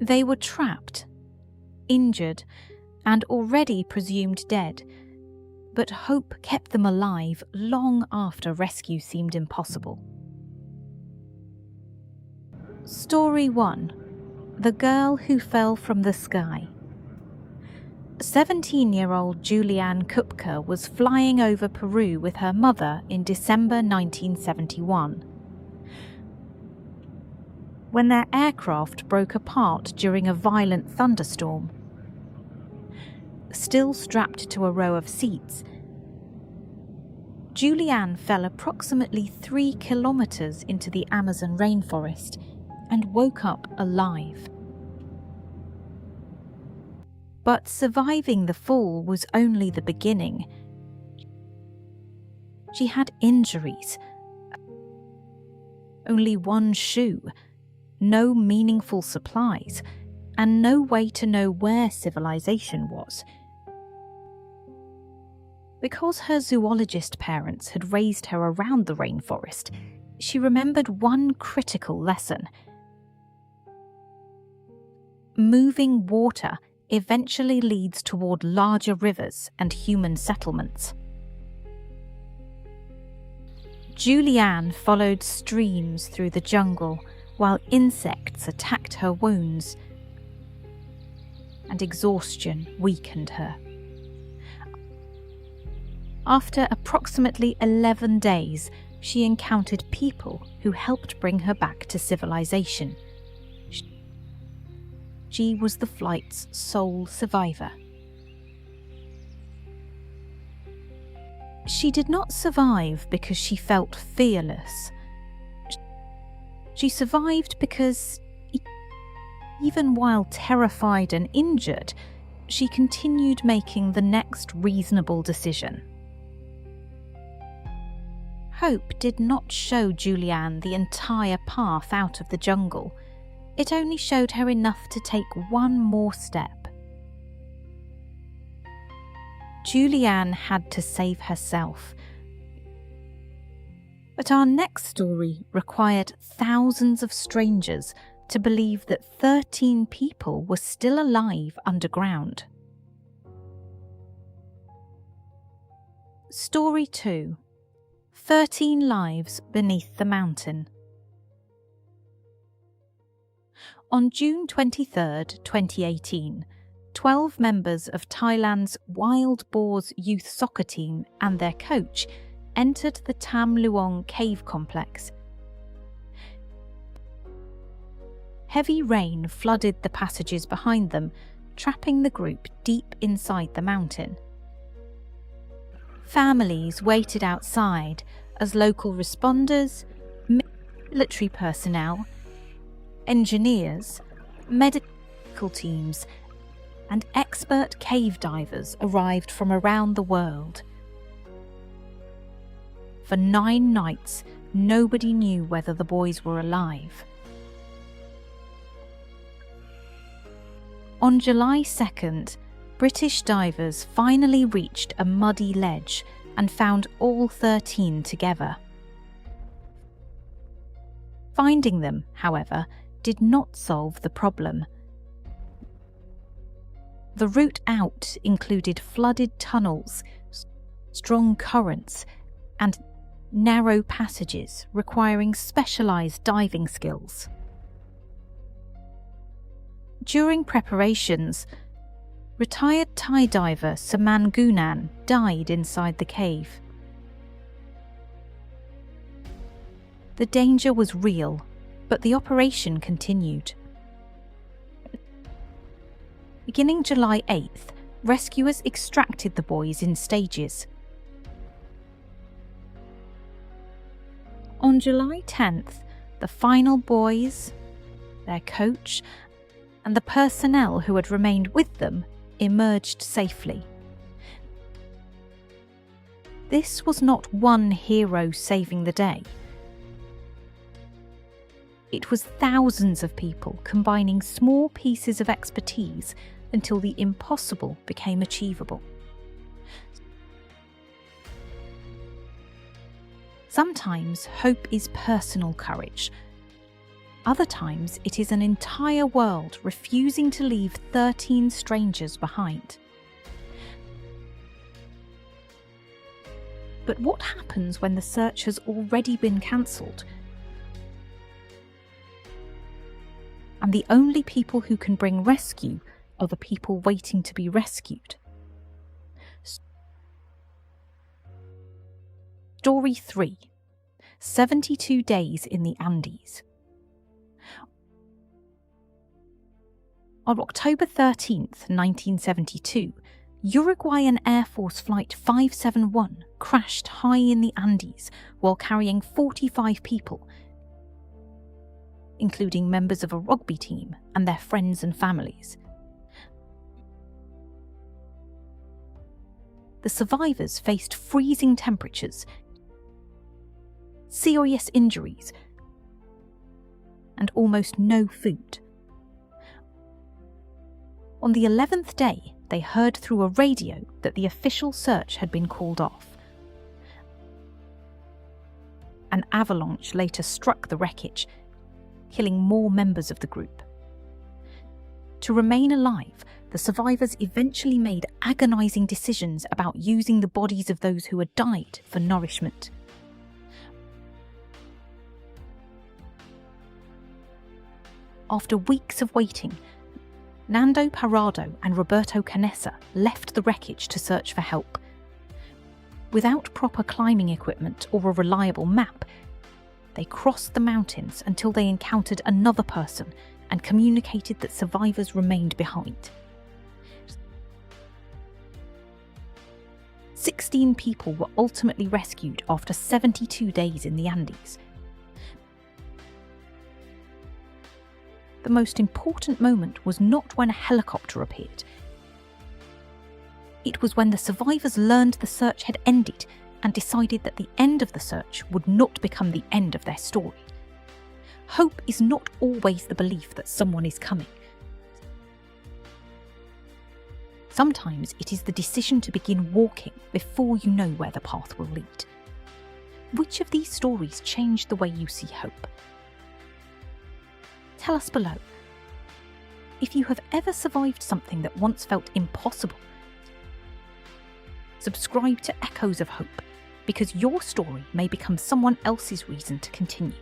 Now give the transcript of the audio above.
They were trapped, injured, and already presumed dead, but hope kept them alive long after rescue seemed impossible. Story 1. The Girl Who Fell from the Sky. 17-year-old Julianne Kupka was flying over Peru with her mother in December 1971, when their aircraft broke apart during a violent thunderstorm. Still strapped to a row of seats, Julianne fell approximately 3 kilometers into the Amazon rainforest and woke up alive. But surviving the fall was only the beginning. She had injuries, only one shoe, no meaningful supplies, and no way to know where civilization was. Because her zoologist parents had raised her around the rainforest, she remembered one critical lesson. Moving water eventually leads toward larger rivers and human settlements. Julianne followed streams through the jungle while insects attacked her wounds, and exhaustion weakened her. After approximately 11 days, she encountered people who helped bring her back to civilization. She was the flight's sole survivor. She did not survive because she felt fearless. She survived because, even while terrified and injured, she continued making the next reasonable decision. Hope did not show Julianne the entire path out of the jungle. It only showed her enough to take one more step. Julianne had to save herself. But our next story required thousands of strangers to believe that 13 people were still alive underground. Story 2. 13 Lives Beneath the Mountain. On June 23, 2018, 12 members of Thailand's Wild Boars youth soccer team and their coach entered the Tam Luang cave complex. Heavy rain flooded the passages behind them, trapping the group deep inside the mountain. Families waited outside as local responders, military personnel, engineers, medical teams, and expert cave divers arrived from around the world. For 9 nights, nobody knew whether the boys were alive. On July 2nd, British divers finally reached a muddy ledge and found all 13 together. Finding them, however, did not solve the problem. The route out included flooded tunnels, strong currents, and narrow passages requiring specialised diving skills. During preparations, retired Thai diver Saman Gunan died inside the cave. The danger was real, but the operation continued. Beginning July 8th, rescuers extracted the boys in stages. On July 10th, the final boys, their coach, and the personnel who had remained with them emerged safely. This was not one hero saving the day. It was thousands of people combining small pieces of expertise until the impossible became achievable. Sometimes hope is personal courage. Other times, it is an entire world refusing to leave 13 strangers behind. But what happens when the search has already been cancelled? And the only people who can bring rescue are the people waiting to be rescued. Story 3. 72 Days in the Andes. On October 13th, 1972, Uruguayan Air Force Flight 571 crashed high in the Andes while carrying 45 people, including members of a rugby team and their friends and families. The survivors faced freezing temperatures, serious injuries, and almost no food. On the 11th day, they heard through a radio that the official search had been called off. An avalanche later struck the wreckage, killing more members of the group. To remain alive, the survivors eventually made agonizing decisions about using the bodies of those who had died for nourishment. After weeks of waiting, Nando Parrado and Roberto Canessa left the wreckage to search for help. Without proper climbing equipment or a reliable map, they crossed the mountains until they encountered another person and communicated that survivors remained behind. 16 people were ultimately rescued after 72 days in the Andes. The most important moment was not when a helicopter appeared. It was when the survivors learned the search had ended and decided that the end of the search would not become the end of their story. Hope is not always the belief that someone is coming. Sometimes it is the decision to begin walking before you know where the path will lead. Which of these stories changed the way you see hope? Tell us below. If you have ever survived something that once felt impossible, subscribe to Echoes of Hope, because your story may become someone else's reason to continue.